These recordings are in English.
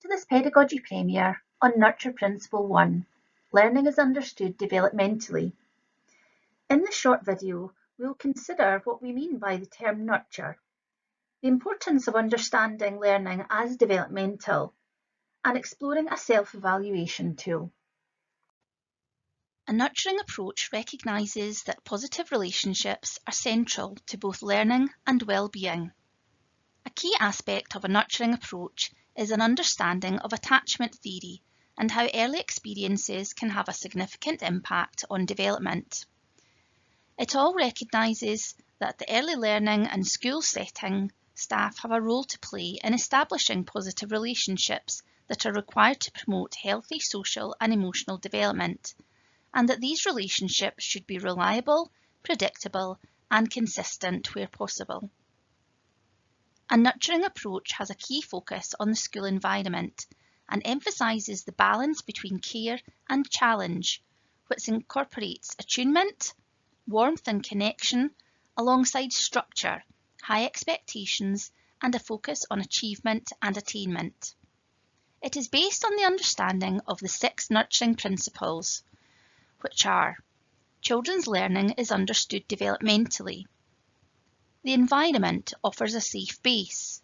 To this Pedagogy Premiere on Nurture Principle 1, Learning is Understood Developmentally. In this short video, we'll consider what we mean by the term nurture, the importance of understanding learning as developmental, and exploring a self-evaluation tool. A nurturing approach recognises that positive relationships are central to both learning and well-being. A key aspect of a nurturing approach is an understanding of attachment theory and how early experiences can have a significant impact on development. It all recognises that the early learning and school setting staff have a role to play in establishing positive relationships that are required to promote healthy social and emotional development, and that these relationships should be reliable, predictable, and consistent where possible. A nurturing approach has a key focus on the school environment and emphasises the balance between care and challenge, which incorporates attunement, warmth and connection, alongside structure, high expectations, and a focus on achievement and attainment. It is based on the understanding of the 6 nurturing principles, which are: children's learning is understood developmentally. The environment offers a safe base.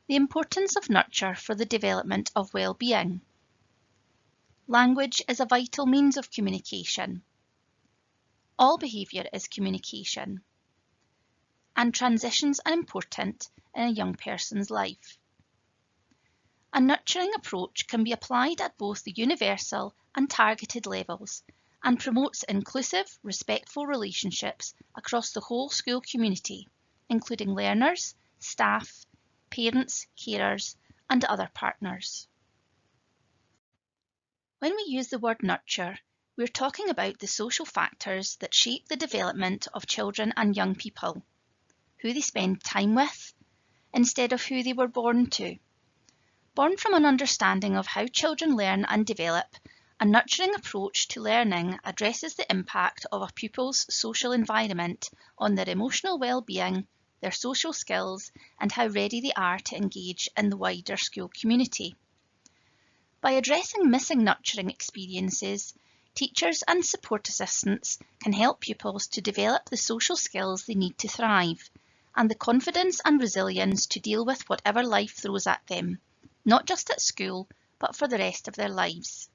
The importance of nurture for the development of well-being. Language is a vital means of communication. All behaviour is communication. And transitions are important in a young person's life. A nurturing approach can be applied at both the universal and targeted levels and promotes inclusive, respectful relationships across the whole school community, including learners, staff, parents, carers, and other partners. When we use the word nurture, we're talking about the social factors that shape the development of children and young people, who they spend time with, instead of who they were born to. Born from an understanding of how children learn and develop, a nurturing approach to learning addresses the impact of a pupil's social environment on their emotional well-being, their social skills, and how ready they are to engage in the wider school community. By addressing missing nurturing experiences, teachers and support assistants can help pupils to develop the social skills they need to thrive, and the confidence and resilience to deal with whatever life throws at them, not just at school, but for the rest of their lives.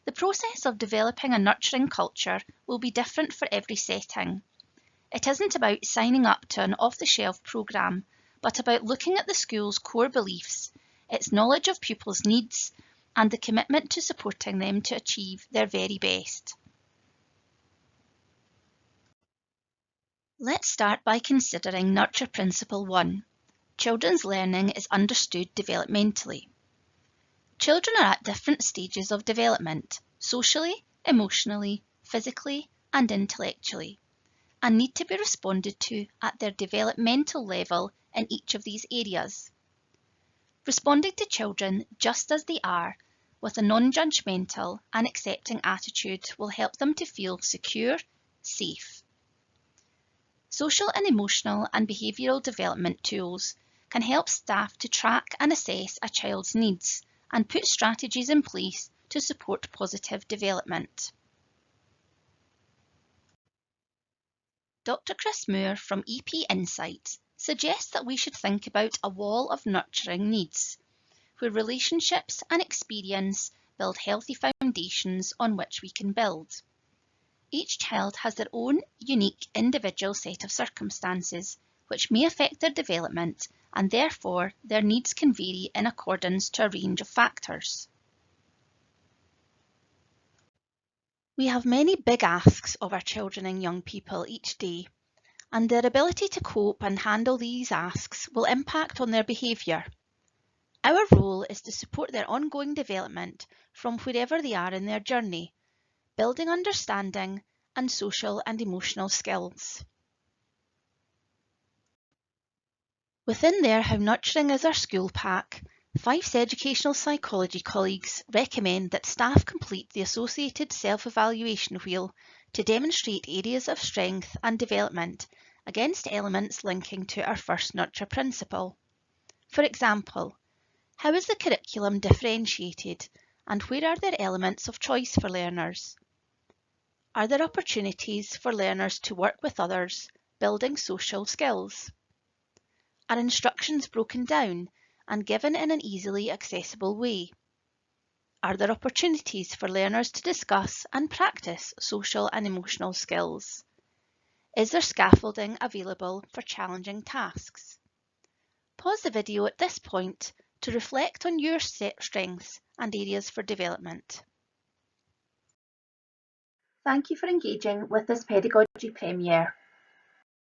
The process of developing a nurturing culture will be different for every setting. It isn't about signing up to an off-the-shelf programme, but about looking at the school's core beliefs, its knowledge of pupils' needs, and the commitment to supporting them to achieve their very best. Let's start by considering Nurture Principle 1. Children's learning is understood developmentally. Children are at different stages of development, socially, emotionally, physically, and intellectually, and need to be responded to at their developmental level in each of these areas. Responding to children just as they are, with a non-judgmental and accepting attitude, will help them to feel secure, safe. Social and emotional and behavioural development tools can help staff to track and assess a child's needs and put strategies in place to support positive development. Dr. Chris Moore from EP Insights suggests that we should think about a wall of nurturing needs, where relationships and experience build healthy foundations on which we can build. Each child has their own unique individual set of circumstances, which may affect their development, and therefore their needs can vary in accordance to a range of factors. We have many big asks of our children and young people each day, and their ability to cope and handle these asks will impact on their behaviour. Our role is to support their ongoing development from wherever they are in their journey, building understanding and social and emotional skills. Within their How Nurturing is Our School pack, Fife's educational psychology colleagues recommend that staff complete the associated self-evaluation wheel to demonstrate areas of strength and development against elements linking to our first nurture principle. For example, How is the curriculum differentiated, and where are there elements of choice for learners? Are there opportunities for learners to work with others, building social skills? Are instructions broken down and given in an easily accessible way? Are there opportunities for learners to discuss and practice social and emotional skills? Is there scaffolding available for challenging tasks? Pause the video at this point to reflect on your strengths and areas for development. Thank you for engaging with this Pedagogy Premiere.